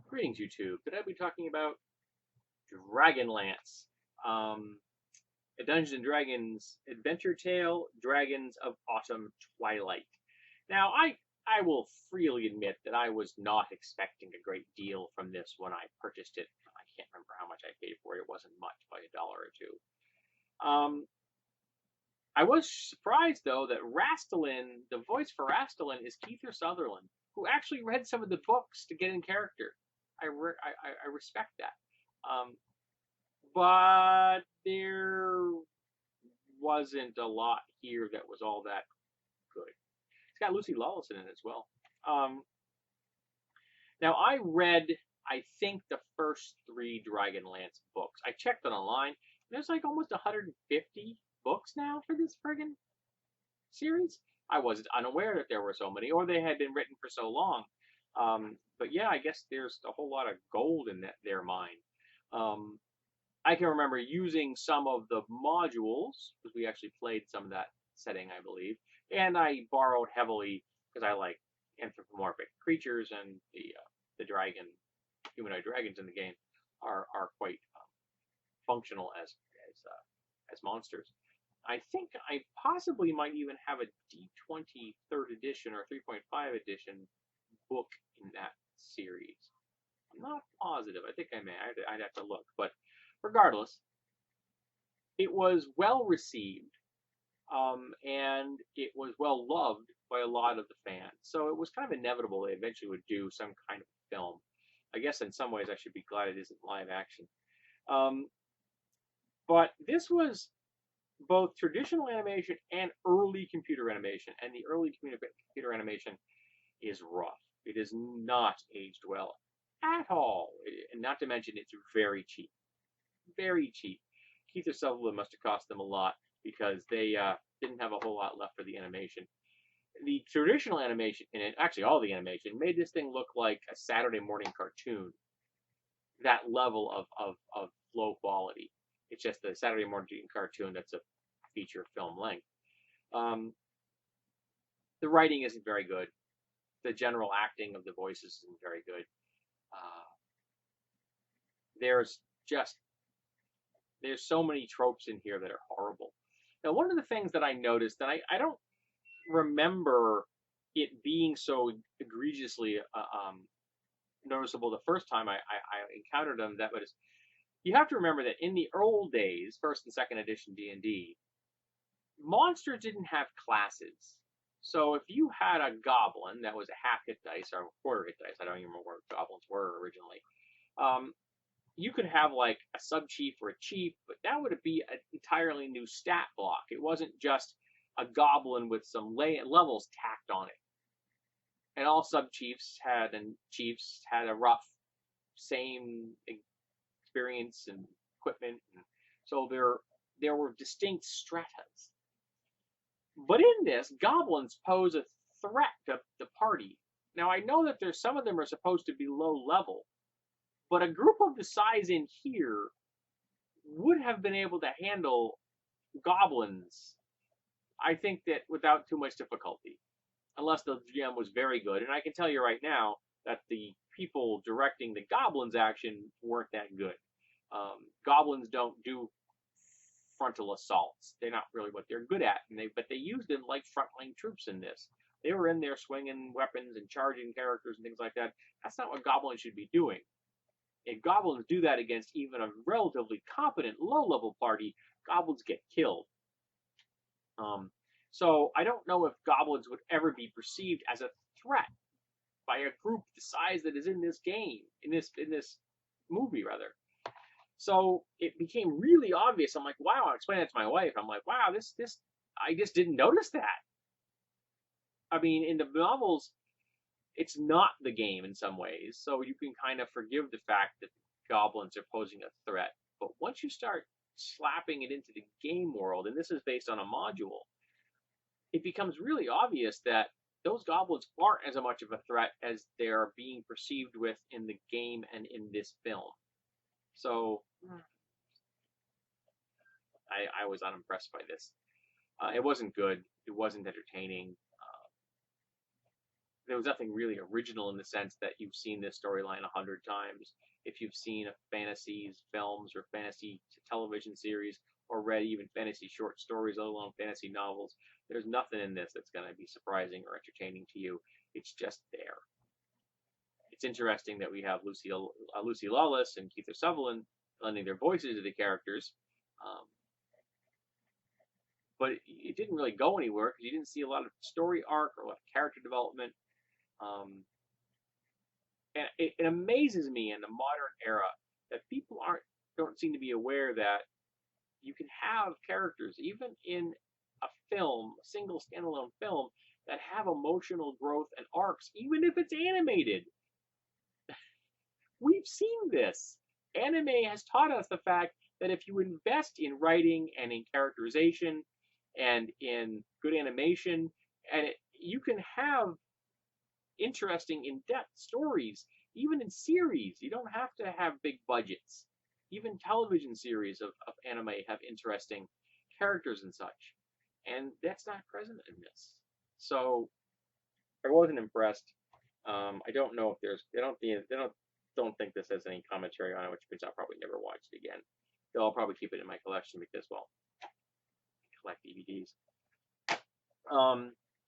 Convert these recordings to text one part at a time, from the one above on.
Greetings, YouTube. Today I'll be talking about Dragonlance, um, a Dungeons and Dragons adventure tale, Dragons of Autumn Twilight. Now, I will freely admit that I was not expecting a great deal from this when I purchased it. I can't remember how much I paid for it. It wasn't much, by a dollar or two. I was surprised though that Rastalin, the voice for Rastalin, is Keither Sutherland, who actually read some of the books to get in character. I respect that. Um, but there wasn't a lot here that was all that good. It's got Lucy Lawless in it as well. Um, Now I read, I think, the first three Dragonlance books. I checked it online. There's like almost 150 books now for this friggin' series. I was unaware that there were so many, or they had been written for so long. But yeah, I guess there's a whole lot of gold in their mine. Um, I can remember using some of the modules because we actually played some of that setting, I believe, and I borrowed heavily because I like anthropomorphic creatures, and the dragon, humanoid dragons in the game are quite functional as monsters. I think I possibly might even have a D20 third edition or 3.5 edition book in that series. I'm not positive. I think I may. I'd have to look. But regardless, it was well received, and it was well loved by a lot of the fans. So it was kind of inevitable they eventually would do some kind of film. I guess in some ways I should be glad it isn't live action. Um, but this was both traditional animation and early computer animation, and the early computer animation is rough. It is not aged well at all, and not to mention it's very cheap. Very cheap. Keith Sutherland must have cost them a lot because they didn't have a whole lot left for the animation. The traditional animation, and actually all the animation, made this thing look like a Saturday morning cartoon. That level of low quality. It's just a Saturday morning cartoon that's a feature film length. Um, the writing isn't very good. The general acting of the voices isn't very good. Uh, there's just there's so many tropes in here that are horrible. Now, one of the things that I noticed, and I don't remember it being so egregiously noticeable the first time I encountered them, that was, you have to remember that in the old days, first and second edition D&D, monsters didn't have classes. So if you had a goblin that was a half hit dice or a quarter hit dice, I don't even remember what goblins were originally, you could have like a sub chief or a chief, but that would be an entirely new stat block. It wasn't just a goblin with some levels tacked on it. And all sub chiefs had and chiefs had a rough same experience and equipment, and so there were distinct stratas. But in this, goblins pose a threat to the party. Now I know that there's some of them are supposed to be low level, but a group of the size in here would have been able to handle goblins, I think, that without too much difficulty, unless the GM was very good. And I can tell you right now that the people directing the goblins action weren't that good. Goblins don't do frontal assaults. They're not really what they're good at, but they used them like frontline troops in this. They were in there swinging weapons and charging characters and things like that. That's not what goblins should be doing. If goblins do that against even a relatively competent low-level party, goblins get killed. So I don't know if goblins would ever be perceived as a threat by a group the size that is in this game, in this movie rather. So it became really obvious. I'm like, wow. I explained that to my wife. I'm like, wow, this I just didn't notice that. I mean, in the novels, it's not the game in some ways, so you can kind of forgive the fact that goblins are posing a threat. But once you start slapping it into the game world, and this is based on a module, it becomes really obvious that those goblins aren't as much of a threat as they're being perceived with in the game and in this film. So I was unimpressed by this. It wasn't good. It wasn't entertaining. there was nothing really original in the sense that you've seen this storyline 100 times. If you've seen fantasies, films, or fantasy television series, or read even fantasy short stories, let alone fantasy novels, there's nothing in this that's going to be surprising or entertaining to you. It's just there. It's interesting that we have Lucy Lawless and Keith Sutherland lending their voices to the characters, um, but it didn't really go anywhere because you didn't see a lot of story arc or a lot of character development. Um, and it amazes me in the modern era that people don't seem to be aware that you can have characters even in a film, a single standalone film, that have emotional growth and arcs, even if it's animated. We've seen this. Anime has taught us the fact that if you invest in writing and in characterization and in good animation, you can have interesting, in-depth stories, even in series. You don't have to have big budgets. Even television series of anime have interesting characters and such. And that's not present in this. So I wasn't impressed. I don't know if they don't think this has any commentary on it, which means I'll probably never watch it again. Though I'll probably keep it in my collection because, well, I collect DVDs.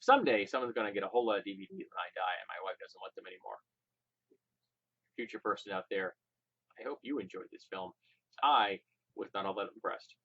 Someday someone's gonna get a whole lot of DVDs when I die, and my wife doesn't want them anymore. Future person out there, I hope you enjoyed this film. I was not all that impressed.